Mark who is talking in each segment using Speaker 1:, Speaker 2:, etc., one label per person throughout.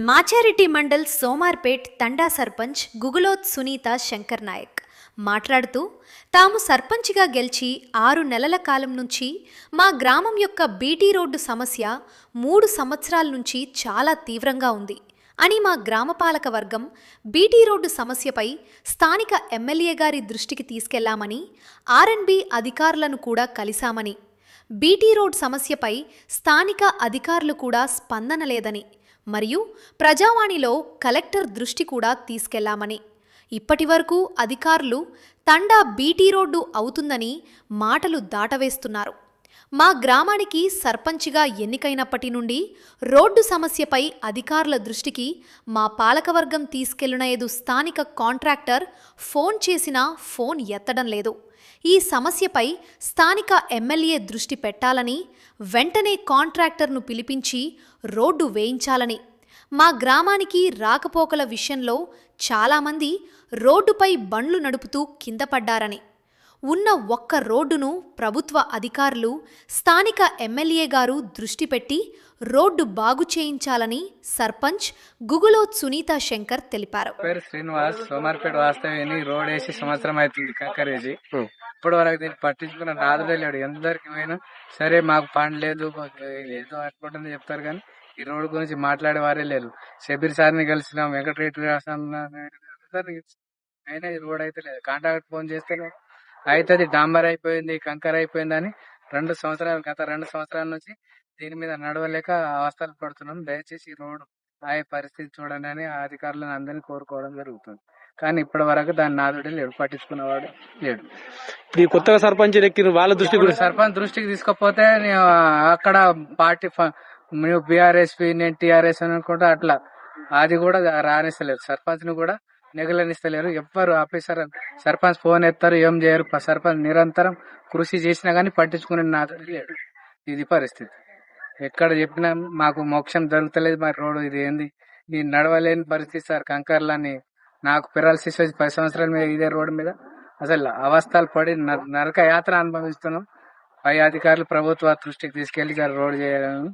Speaker 1: మాచారెడ్డి మండల్ సోమార్పేట్ తండా సర్పంచ్ గుగులోత్ సునీత శంకర్ నాయక్ మాట్లాడుతూ తాము సర్పంచ్గా గెలిచి 6 నెలల కాలం నుంచి మా గ్రామం యొక్క బీటీ రోడ్డు సమస్య 3 సంవత్సరాల నుంచి చాలా తీవ్రంగా ఉంది అని మా గ్రామపాలక వర్గం బీటీ రోడ్డు సమస్యపై స్థానిక ఎమ్మెల్యే గారి దృష్టికి తీసుకెళ్లామని ఆర్ఎన్బి అధికారులను కూడా కలిశామని బీటీ రోడ్ సమస్యపై స్థానిక అధికారులు కూడా స్పందన లేదని మరియు ప్రజావాణిలో కలెక్టర్ దృష్టి కూడా తీసుకెళ్లామని ఇప్పటివరకు అధికారులు తండా బీటీ రోడ్డు అవుతుందని మాటలు దాటవేస్తున్నారు. మా గ్రామానికి సర్పంచ్గా ఎన్నికైనప్పటి నుండి రోడ్డు సమస్యపై అధికారుల దృష్టికి మా పాలకవర్గం తీసుకెళ్లినయదు స్థానిక కాంట్రాక్టర్ ఫోన్ చేసినా ఫోన్ ఎత్తడం లేదు. ఈ సమస్యపై స్థానిక ఎమ్మెల్యే దృష్టి పెట్టాలని వెంటనే కాంట్రాక్టర్ను పిలిపించి రోడ్డు వేయించాలని మా గ్రామానికి రాకపోకల విషయంలో చాలామంది రోడ్డుపై బండ్లు నడుపుతూ కింద పడ్డారని ఉన్న ఒక్క రోడ్డును ప్రభుత్వ అధికారులు స్థానిక ఎమ్మెల్యే గారు దృష్టి పెట్టి రోడ్డు బాగు చేయించాలని సర్పంచ్ గుగులోత్ సునీత శంకర్ తెలిపారు.
Speaker 2: పేరు శ్రీనివాస్, సోమార్పేట వాస్తవ్యని రోడ్ వేసి సంవత్సరం అవుతుంది కంకరేసి. ఇప్పటి వరకు దీన్ని పట్టించుకున్న నాదుడే లేడు. ఎందరికి పోయినా సరే మాకు పని లేదు ఏదో అనుకుంటుంది చెప్తారు కానీ ఈ రోడ్డు గురించి మాట్లాడే వారే లేరు. షబీర్ సార్ని కలిసినాం, వెంకటరెడ్డి అయినా ఈ రోడ్ అయితే లేదు. కాంట్రాక్ట్ ఫోన్ చేస్తే అవుతుంది డాంబర్ అయిపోయింది కంకర అయిపోయింది అని గత 2 సంవత్సరాల నుంచి దీని మీద నడవలేక అవస్థలు పడుతున్నాం. దయచేసి ఈ రోడ్డు ఆయే పరిస్థితి చూడండి అని అధికారులను అందరినీ కోరుకోవడం జరుగుతుంది. కానీ ఇప్పటి వరకు దాని నాదుడే లేడు, పట్టించుకున్నవాడు లేడు.
Speaker 3: ఇప్పుడు ఈ కొత్తగా సర్పంచ్ ఎక్కిన వాళ్ళ దృష్టి
Speaker 2: సర్పంచ్ దృష్టికి తీసుకపోతే అక్కడ పార్టీ నువ్వు బీఆర్ఎస్పీ నేను టీఆర్ఎస్ అనుకుంటా అట్లా అది కూడా రానిస్తలేరు. సర్పంచ్ ను కూడా నెగలనిస్తలేరు. ఎవ్వరు ఆఫీసర్ సర్పంచ్ ఫోన్ ఎత్తారు, ఏం చేయరు. సర్పంచ్ నిరంతరం కృషి చేసినా గానీ పట్టించుకునే నాదుడే లేడు. ఇది పరిస్థితి. ఎక్కడ చెప్పినా మాకు మోక్షం జరుగుతలేదు. మరి రోడ్డు ఇది ఏంది, నేను నడవలేని పరిస్థితి సార్. కంకర్లని నాకు పెరాలసిస్ వచ్చి 10 సంవత్సరాల మీద ఇదే రోడ్డు మీద అసలు అవస్థలు పడి నరక యాత్ర అనుభవిస్తున్నాం. పై అధికారులు ప్రభుత్వ దృష్టికి తీసుకెళ్లి రోడ్డు చేయాలని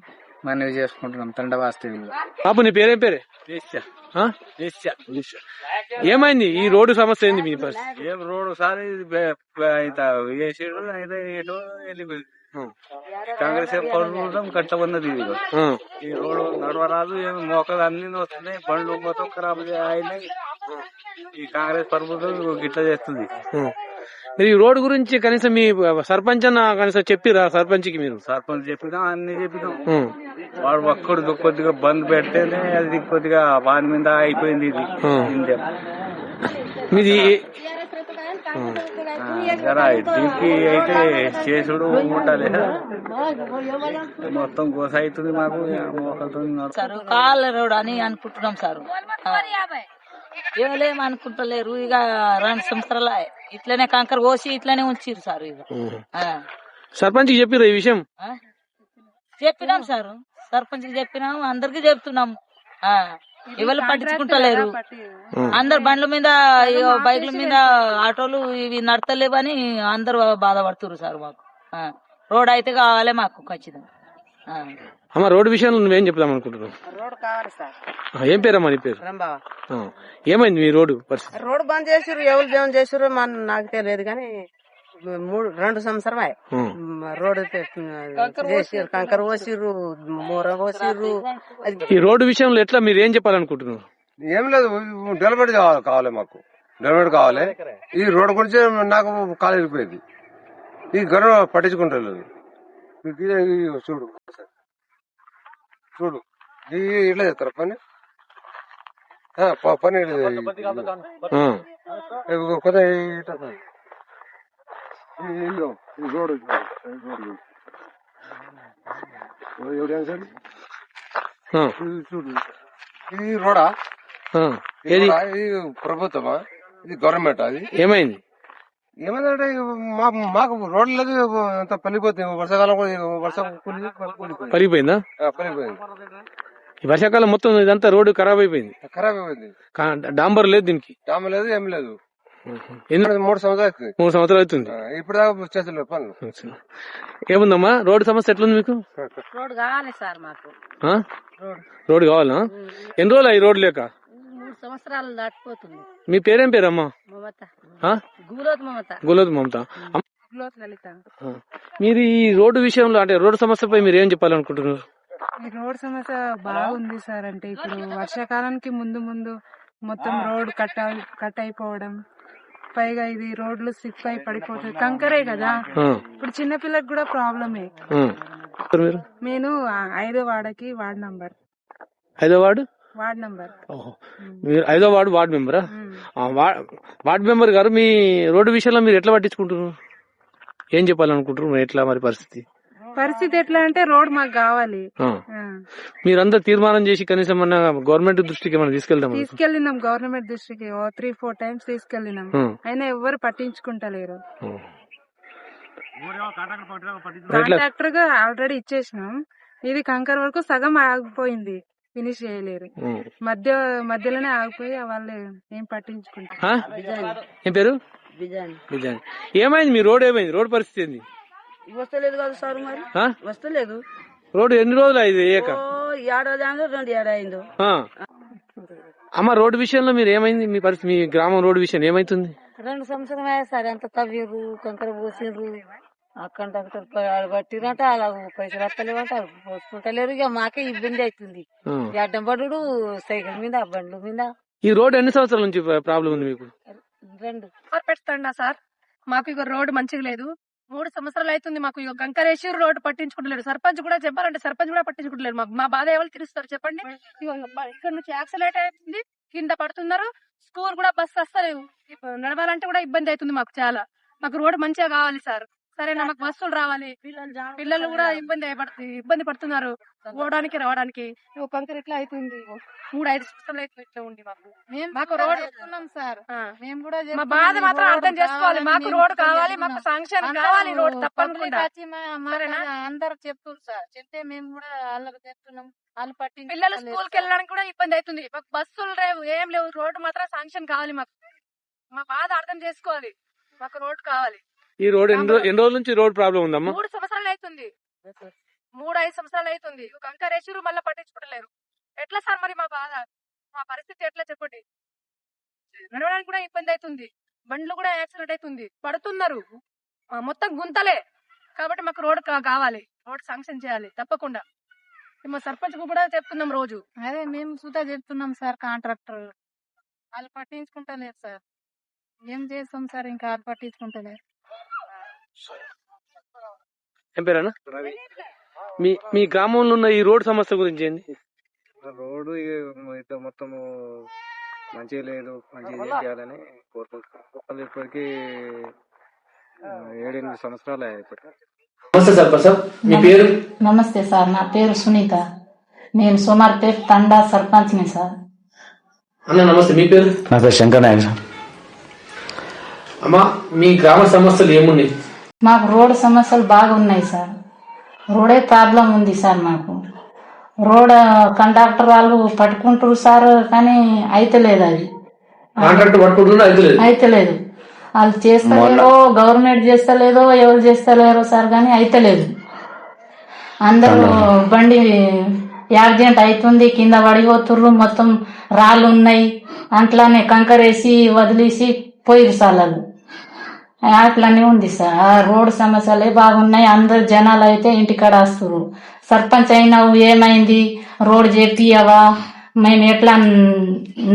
Speaker 2: మనవి చేసుకుంటున్నాం. తండ వాస్తవ్యంలో.
Speaker 3: బాబు నీ పేరేం పేరే? ఏమైంది ఈ రోడ్డు సమస్య ఏంది? మీ
Speaker 4: ఏం రోడ్డు సార్ వెళ్ళిపోయింది. కాంగ్రెస్ కట్ట ఉన్నది. ఈ రోడ్డు నడవరాదు, ఏమి మోకలు అన్ని వస్తున్నాయి, బండ్లు మొత్తం ఖరాబ్ అయినాయి. ఈ కాంగ్రెస్ ప్రభుత్వం గిట్లా చేస్తుంది.
Speaker 3: మీరు ఈ రోడ్డు గురించి కనీసం మీ సర్పంచ్ అన్న కనీసం చెప్పిరా? సర్పంచ్కి మీరు
Speaker 4: సర్పంచ్ చెప్పినాం, అన్ని చెప్పినాం. వాడు ఒక్కడు కొద్దిగా బంద్ పెడితేనే అది కొద్దిగా వాని మీద అయిపోయింది. ఇది
Speaker 3: మీది
Speaker 4: దీనికి అయితే చేసుడు ఉండాలి. మొత్తం గోస అవుతుంది మాకు.
Speaker 5: సార్ కాళ్ళ రోడ్ అని అనుకుంటున్నాం సార్. ఏమలేం అనుకుంటలేరు. ఇక 2 సంవత్సరాల ఇట్లనే కంకర కోసి ఇట్లనే ఉంచిరు సార్. ఇక
Speaker 3: సర్పంచ్ కి చెప్పిరా ఈ విషయం?
Speaker 5: చెప్పినాం సార్, సర్పంచ్ కి చెప్పినాం, అందరికి చెప్తున్నాం. ఎవరు పట్టించుకుంటలేరు. అందరు బండ్ల మీద బైక్ల మీద ఆటోలు ఇవి నడతలేవని అందరు బాధపడుతున్నారు సార్. మాకు రోడ్ అయితే కావాలి మాకు ఖచ్చితంగా.
Speaker 3: అమ్మ రోడ్డు విషయంలో నువ్వేం చెప్దాం అనుకుంటున్నావు?
Speaker 6: రోడ్ కావాలి సార్.
Speaker 3: ఏం పేరమ్మా నీ పేరు? ఏమైంది మీ రోడ్డు పరిస్థితి?
Speaker 6: రోడ్ బంద్ చేసిర్రు, ఎవరు ఏం చేసిర్రు నాకు తెలియదు కానీ 2 సంవత్సరం రోడ్ చేసిర్రు, కంకర పోసిర్రు, మూర పోసిర్రు.
Speaker 3: ఈ రోడ్డు విషయంలో ఎట్లా మీరు ఏం చెప్పాలనుకుంటున్నారు?
Speaker 7: ఏం లేదు, డెలివరీ కావాలి, మాకు డెలివరీ కావాలి. ఈ రోడ్ గురించి నాకు కాలు వెళ్ళిపోయింది. ఈ గర్వ పట్టించుకుంటలేదు. చూడు చూడు ఇట్లా చేస్తారు పని పని కొత్త రోడ్ చూడు. ఇది రోడా? ఇది ప్రభుత్వమా? ఇది గవర్నమెంట్? అది ఏమైంది? ఏమైందంటే మాకు రోడ్లు లేదు, అంత పలిపోతుంది. వర్షాకాలం వర్షం
Speaker 3: పలిపోయిందా?
Speaker 7: పలిపోయింది.
Speaker 3: ఈ వర్షాకాలం మొత్తం ఇదంతా రోడ్డు ఖరాబ్ అయిపోయింది.
Speaker 7: ఖరాబ్ అయిపోయింది.
Speaker 3: డాంబర్ లేదు, దీనికి
Speaker 7: డాంబర్ లేదు, ఏం లేదు.
Speaker 3: ఎన్ని
Speaker 7: 3 సంవత్సరాలు అవుతుంది
Speaker 3: 3 సంవత్సరాలు అవుతుంది.
Speaker 7: ఇప్పుడు దాకా చేస్తున్నారు పనులు.
Speaker 3: ఏముందమ్మా రోడ్డు సమస్య ఎట్లుంది మీకు?
Speaker 6: రోడ్ కావాలి సార్ మాకు.
Speaker 3: ఆ? రోడ్డు కావాలా? ఎన్ని రోజులు ఈ రోడ్డు లేక?
Speaker 6: 3 సంవత్సరాలు దాటిపోతుంది.
Speaker 3: మీ పేరేం పేరమ్మా?
Speaker 6: మమత.
Speaker 3: ఆ?
Speaker 6: గులోత్ మమత.
Speaker 3: గులాబ్ మమత.
Speaker 6: గులోత్ లలిత.
Speaker 3: మీరు ఈ రోడ్డు విషయంలో అంటే రోడ్డు సమస్యపై మీరు ఏం చెప్పాలనుకుంటున్నారు?
Speaker 8: ఈ రోడ్ సమస్య బాగుంది సార్. అంటే ఇప్పుడు వర్షాకాలానికి ముందు మొత్తం రోడ్ కట్ అయిపోవడం, పైగా ఇది రోడ్లు స్లిప్ అయి పడిపోతుంది, కంకరే కదా. ఇప్పుడు చిన్నపిల్లకి కూడా ప్రాబ్లమే. నేను 5వ వార్డుకి వార్డ్ నంబర్.
Speaker 3: 5వ వార్డు
Speaker 8: వార్డ్ నంబర్.
Speaker 3: మీరు 5వ వార్డు వార్డు మెంబరా? వార్డు మెంబర్ గారు మీ రోడ్డు విషయంలో మీరు ఎట్లా పట్టించుకుంటున్నారు? ఏం చెప్పాలనుకుంటున్నారు? ఎట్లా మరి పరిస్థితి
Speaker 8: ఎట్లా అంటే రోడ్ మాకు కావాలి.
Speaker 3: మీరందరూ తీర్మానం చేసి కనీసం మన గవర్నమెంట్ దృష్టికి మనం
Speaker 8: తీసుకెళ్ళినాం. గవర్నమెంట్ దృష్టికి 3-4 టైమ్స్ తీసుకెళ్ళినాం. అయినా ఎవ్వరు పట్టించుకుంటలేరు. కాంట్రాక్టర్ గా ఆల్రెడీ ఇచ్చేసినాం. ఇది కంకర్ వరకు సగం ఆగిపోయింది, ఫినిష్ చేయలేరు. మధ్యలోనే ఆగిపోయి వాళ్ళు ఏం పట్టించుకుంటారు.
Speaker 3: ఏం పేరు? ఏమైంది మీ రోడ్? ఏమైంది రోడ్ పరిస్థితి ఏంది?
Speaker 6: వస్తలేదు కదా సార్, మరి వస్తలేదు.
Speaker 3: రోడ్డు ఎన్ని రోజులు అయింది?
Speaker 6: ఏడాది 2 ఏడాది.
Speaker 3: అమ్మ రోడ్డు విషయంలో మీరు ఏమైంది? మీ పరిస్థితి మీ గ్రామం రోడ్డు విషయం ఏమైతుంది?
Speaker 6: 2 సంవత్సరం అయ్యా సార్. ఎంత తవ్విర్రు, కంకర పోసిర్రు, అక్కడ పట్టిరంట, అలా పైసలు వస్తలేవంట, పోసుకుంటలేరు. ఇక మాకే ఇబ్బంది అవుతుంది. అడ్డం పడు సైకిల్ మీద, బండ్ల మీద.
Speaker 3: ఈ రోడ్ ఎన్ని సంవత్సరాల నుంచి ప్రాబ్లం ఉంది మీకు?
Speaker 6: 2
Speaker 9: పెడతాండా సార్. మాకు ఇక రోడ్డు మంచిగా లేదు. 3 సంవత్సరాలు అవుతుంది. మాకు ఇక కంకరేసి రోడ్డు పట్టించుకుంటలేరు. సర్పంచ్ కూడా చెప్పాలంటే సర్పంచ్ కూడా పట్టించుకుంటలేరు. మాకు మా బాధ ఎవరు తీరుస్తారు చెప్పండి? ఇక్కడ నుంచి యాక్సిడెంట్ అవుతుంది, కింద పడుతున్నారు. స్కూల్ కూడా బస్సు వస్తలేవు. నడవాలంటే కూడా ఇబ్బంది అవుతుంది మాకు చాలా. మాకు రోడ్డు మంచిగా కావాలి సార్. సరేనా? మాకు బస్సులు రావాలి. పిల్లలు కూడా ఇబ్బంది పడుతున్నారు పోవడానికి రావడానికి. కంకర ఇట్లా అవుతుంది. 3-5 సంవత్సరాలు అయితే ఇట్లా ఉండి మాకు రోడ్ చెప్తున్నాం సార్. మేము కూడా మా బాధ మాత్రం అర్థం చేసుకోవాలి. మాకు రోడ్ కావాలి, మాకు శాంక్షన్ కావాలి రోడ్ తప్పకుండా.
Speaker 8: అందరు చెప్తున్నారు సార్. చెప్తే మేము కూడా వాళ్ళకి చెప్తున్నాం. వాళ్ళు పట్టి
Speaker 9: పిల్లలు స్కూల్ కి వెళ్ళడానికి కూడా ఇబ్బంది అవుతుంది. మాకు బస్సులు లేవు, ఏం లేవు. రోడ్డు మాత్రం శాంక్షన్ కావాలి. మాకు మా బాధ అర్థం చేసుకోవాలి. మాకు రోడ్ కావాలి.
Speaker 3: ఈ రోడ్ ఎన్ని రోజుల నుంచి రోడ్ ప్రాబ్లం ఉందమ్మా?
Speaker 9: 3 సంవత్సరాలు అవుతుంది. 3-5 సంవత్సరాలు అవుతుంది. కంకరేసిరు మళ్ళీ పట్టించుకోవట్లేరు. ఎట్లా సార్ మరి మా బాధ, మా పరిస్థితి ఎట్లా చెప్పండి? నడవడానికి కూడా ఇబ్బంది అవుతుంది. బండ్లు కూడా యాక్సిడెంట్ అవుతుంది, పడుతున్నారు. మొత్తం గుంతలే. కాబట్టి మాకు రోడ్ కావాలి. రోడ్ శాంక్షన్ చేయాలి తప్పకుండా. మా సర్పంచ్ కూడా చెప్తున్నాం రోజు.
Speaker 8: అదే మేము సుధా చెప్తున్నాం సార్. కాంట్రాక్టర్ వాళ్ళు పట్టించుకుంటలేరు సార్. ఏం చేస్తాం సార్? ఇంకా వాళ్ళు పట్టించుకుంటలేరు.
Speaker 3: ఏం పేరన్నా? మీ గ్రామంలో ఉన్న ఈ రోడ్ సమస్య గురించి ఏంది?
Speaker 2: రోడ్డు మొత్తం మంచిగా లేదు, మంచిగా చేయాలని కోరుకుంటున్నాం. ఇప్పటికీ 7-8 సంవత్సరాలు అయ్యాయి.
Speaker 3: మీ పేరు?
Speaker 10: నమస్తే సార్, నా పేరు సునీత. నేను సోమార్పేట్ తండా సర్పంచ్ని సార్.
Speaker 3: అన్న నమస్తే, మీ పేరు?
Speaker 11: నా పేరు శంకర్ నాయక్ సార్.
Speaker 3: అమ్మా మీ గ్రామ సమస్యలు ఏమున్నాయి?
Speaker 10: మాకు రోడ్ సమస్యలు బాగా ఉన్నాయి సార్. రోడే ప్రాబ్లం ఉంది సార్. మాకు రోడ్ కండక్టర్ వాళ్ళు పట్టుకుంటారు సార్, కానీ అయితలేదు. అది అయితలేదు. వాళ్ళు చేస్తలేదో, గవర్నమెంట్ చేస్తలేదో, ఎవరు చేస్తలేరో సార్, కానీ అయితలేదు. అందరూ బండి యాక్సిడెంట్ అవుతుంది, కింద పడిపోతుర్రు, మొత్తం రాళ్ళు ఉన్నాయి. అట్లానే కంకరేసి వదిలేసి పోయిరు సార్. వాళ్ళు అట్లనే ఉంది సార్. రోడ్ సమస్యలే బాగున్నాయి. అందరు జనాలు అయితే ఇంటికాడ వస్తున్నారు. సర్పంచ్ అయినావు, ఏమైంది, రోడ్ చేపియవా, మేము ఎట్లా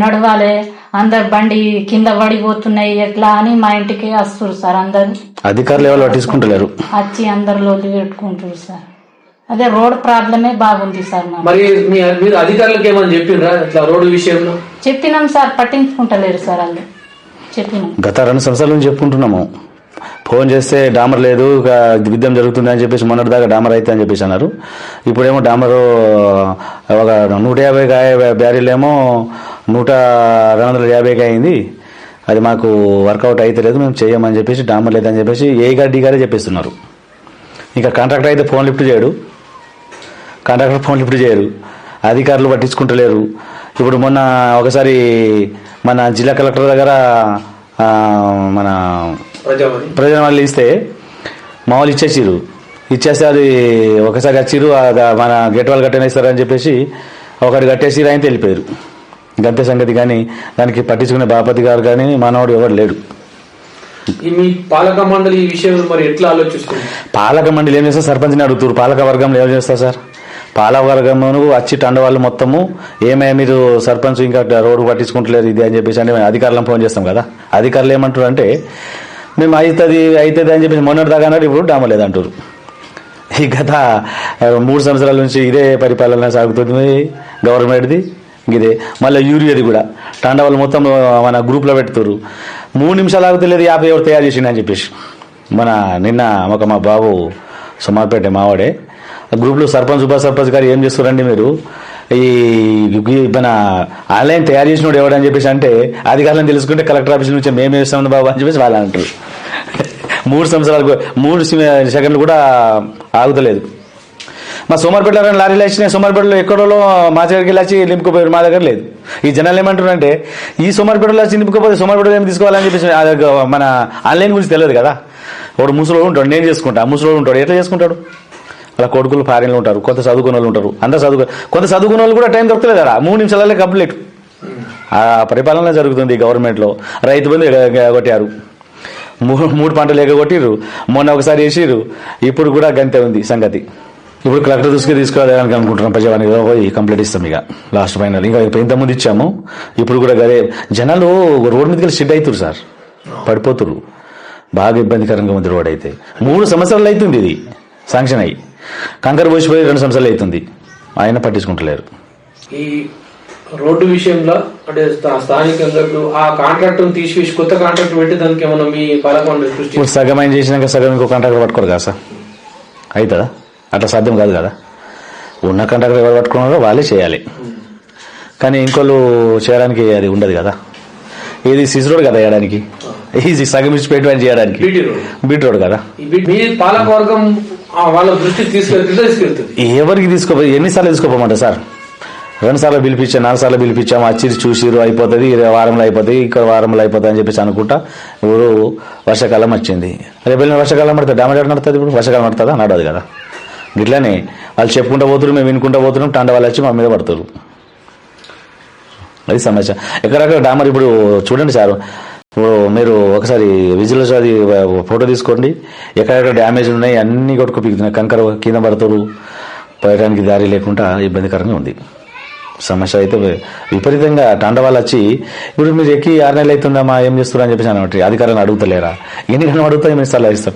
Speaker 10: నడవాలి, అందరు బండి కింద పడిపోతున్నాయి ఎట్లా అని మా ఇంటికి వస్తున్నారు సార్. అందరు
Speaker 11: అధికారులు ఎవరు పట్టించుకుంటలేరు,
Speaker 10: వచ్చి అందరు లోటు పెట్టుకుంటారు సార్. అదే రోడ్ ప్రాబ్లమే బాగుంది సార్.
Speaker 3: మరి మీరు అధికారులకు ఏమని చెప్పిర్రా ఇట్లా రోడ్డు విషయంలో?
Speaker 10: చెప్పినాం సార్, పట్టించుకుంటలేరు సార్. వాళ్ళు చెప్పినాం.
Speaker 11: గత 2 సంవత్సరాల నుంచి చెప్పుకుంటున్నాము. ఫోన్ చేస్తే డామర్ లేదు, యుద్ధం జరుగుతుంది అని చెప్పేసి మొన్నటి దాకా డామర్ అయితే అని చెప్పేసి అన్నారు. ఇప్పుడేమో డామరు ఒక 150 బ్యారీలేమో 250 అయింది. అది మాకు వర్కౌట్ అయితే లేదు, మేము చేయమని చెప్పేసి డామర్ లేదని చెప్పేసి ఏ గారు డి గారే చెప్పేస్తున్నారు. ఇంకా కాంట్రాక్టర్ అయితే ఫోన్ లిఫ్ట్ చేయరు, అధికారులు పట్టించుకుంటలేరు. ఇప్పుడు మొన్న ఒకసారి మన జిల్లా కలెక్టర్ దగ్గర మన
Speaker 3: ప్రజావాణి
Speaker 11: వాళ్ళు ఇస్తే మా వాళ్ళు ఇచ్చేస్తే అది ఒకసారి వచ్చిర్రు మన గేట్ వాళ్ళు కట్టేస్తారని చెప్పేసి ఒకటి కట్టేసి ఆయన వెళ్ళిపోయారు. గంతే సంగతి. కానీ దానికి పట్టించుకునే బాపతి గారు కానీ మనవాడు ఎవరు లేడు.
Speaker 3: మీ పాలక మండలి ఈ విషయం మరి ఎట్లా ఆలోచిస్తుంది?
Speaker 11: పాలక మండలి ఏం చేస్తారు? సర్పంచ్ని అడుగుతారు. పాలక వర్గంలో ఏం చేస్తారు సార్? పాలక వర్గంలో వచ్చి టండవాళ్ళు మొత్తము మీరు సర్పంచ్ ఇంకా రోడ్డు పట్టించుకుంటలేరు ఇది అని చెప్పేసి అంటే మేము అధికారులను ఫోన్ చేస్తాం కదా. అధికారులు ఏమంటారు అంటే మేము అవుతుంది అని చెప్పేసి మొన్నటి దాకా అన్నారు, ఇప్పుడు డామ లేదంటారు. ఈ గత 3 సంవత్సరాల నుంచి ఇదే పరిపాలన సాగుతుంది గవర్నమెంట్ది. ఇదే మళ్ళీ యూరియాది కూడా టాండవాళ్ళు మొత్తం మన గ్రూప్లో పెడుతున్నారు. 3 నిమిషాలు ఆగుతలేదు 50 ఎవరు తయారు చేసిండు అని చెప్పేసి. నిన్న మా బాబు సుమార్పేట మావాడే గ్రూప్లో సర్పంచ్ ఉప సర్పంచ్ గారు ఏం చేస్తారండి మీరు ఈ మన ఆన్లైన్ తయారు చేసినోడు ఎవడని చెప్పేసి అంటే అధికారులను తెలుసుకుంటే కలెక్టర్ ఆఫీస్ నుంచి మేము వేస్తాం బాబు అని చెప్పేసి వాళ్ళు అంటారు. 3 సంవత్సరాలకు 3 సెకండ్లు కూడా ఆగుతలేదు. మా సోమార్పేటలో లారీలు వచ్చినాయి. సోమార్పేటలో ఎక్కడో మా దగ్గరికి వెళ్ళి వచ్చి నింపుకోపోయారు, మా దగ్గర లేదు. ఈ జనాలు ఏమంటారంటే ఈ సోమార్పేటలో వచ్చి నింపుకోపోతే సోమార్పేటలో ఏమి తీసుకోవాలని చెప్పేసి మన ఆన్లైన్ గురించి తెలియదు కదా. వాడు ముసలోడు ఉంటాడు, నేను చేసుకుంటా, ముసలోడు ఉంటాడు, ఎట్లా చేసుకుంటాడు? అలా కొడుకులు ఫారెన్లో ఉంటారు, కొంత చదువుకున్న వాళ్ళు ఉంటారు, కొంత చదువుకున్న వాళ్ళు కూడా టైం దొరకలేదు కదా. 3 నిమిషాలే కంప్లీట్. ఆ పరిపాలన జరుగుతుంది గవర్నమెంట్లో. రైతు బంధు కొట్టారు, 3 పంటలు ఎగగొట్టిర్రు, మొన్న ఒకసారి వేసిర్రు, ఇప్పుడు కూడా గంతే ఉంది సంగతి. ఇప్పుడు కలెక్టర్ తీసుకోవాలని అనుకుంటున్నాం. ప్రజావాణిలో పోయి కంప్లీట్ ఇస్తాం ఇక లాస్ట్ ఫైనల్. ఇంకా ఇంతకుముందు ఇచ్చాము, ఇప్పుడు కూడా గదే. జనాలు రోడ్ మీదకి వెళ్ళి షిట్ అవుతారు సార్, పడిపోతురు. బాగా ఇబ్బందికరంగా ఉంది రోడ్. అయితే 3 సంవత్సరాలు అవుతుంది ఇది శాంక్షన్ అయ్యి, కంకర పోసిపోయి 2 సంవత్సరాలు అవుతుంది, ఆయన పట్టించుకుంటలేరు.
Speaker 3: ఈ రోడ్డు విషయంలో అంటే స్థానికంగా ఆ కాంట్రాక్ట్ తీసివేసి కొత్త కాంట్రాక్ట్ పెట్టి దానికి ఏమన్నా మీ పాలక
Speaker 11: ఇప్పుడు సగం ఆయన చేసినాక సగం ఇంకో కాంట్రాక్టర్ పట్టుకోరు కదా సార్, అవుతుందా? అట్లా సాధ్యం కాదు కదా. ఉన్న కాంట్రాక్టర్ ఎవరు పట్టుకున్నారో వాళ్ళే చేయాలి, కానీ ఇంకోళ్ళు చేయడానికి అది ఉండదు కదా. ఇది సిసి రోడ్ కదా వేయడానికి, ఈజీ సగం ఇచ్చి పెట్టి చేయడానికి బీట్ రోడ్ కదా.
Speaker 3: పాలక వర్గం వాళ్ళ దృష్టికి తీసుకెళ్తుంది.
Speaker 11: ఎవరికి తీసుకోపోయి ఎన్నిసార్లు తీసుకోపోమంటారు సార్? 2 సార్లు పిలిపించాం, 4 సార్లు పిలిపించాము, వచ్చి చూసిరు, అయిపోతుంది, వారంలో అయిపోతుంది, ఇక్కడ వారంలో అయిపోతుంది అని చెప్పేసి అనుకుంటా. ఇప్పుడు వర్షాకాలం వచ్చింది, రేపు వర్షాకాలం పడుతుంది, డామేజ్ నడుతుంది. ఇప్పుడు వర్షాకాలం పడుతుందా? నడవదు కదా. ఇట్లానే వాళ్ళు చెప్పుకుంటూ పోతున్నారు, మేము వినుకుంటూ పోతున్నాం, టాండ వాళ్ళు వచ్చి మా మీద పడుతున్నారు. అది సమస్య. ఎక్కడెక్కడ డామర్ ఇప్పుడు చూడండి సార్, మీరు ఒకసారి విజిలెన్స్ అది ఫోటో తీసుకోండి, ఎక్కడెక్కడ డ్యామేజ్ ఉన్నాయి అన్ని కొట్టుకు పీకుతున్నాయి, కంకర కింద పడతారు, పోయడానికి దారి లేకుండా ఇబ్బందికరంగా ఉంది. సమస్య అయితే విపరీతంగా. టాండవాళ్ళు వచ్చి ఇప్పుడు మీరు ఎక్కి 6 నెలలు అవుతుందమ్మా ఏం చేస్తున్నారు అని చెప్పేసి అనమాట. అధికారులను అడుగుతలేరా? ఎన్ని గంటలు అడుగుతా ఎన్ని సార్లు ఇస్తాం.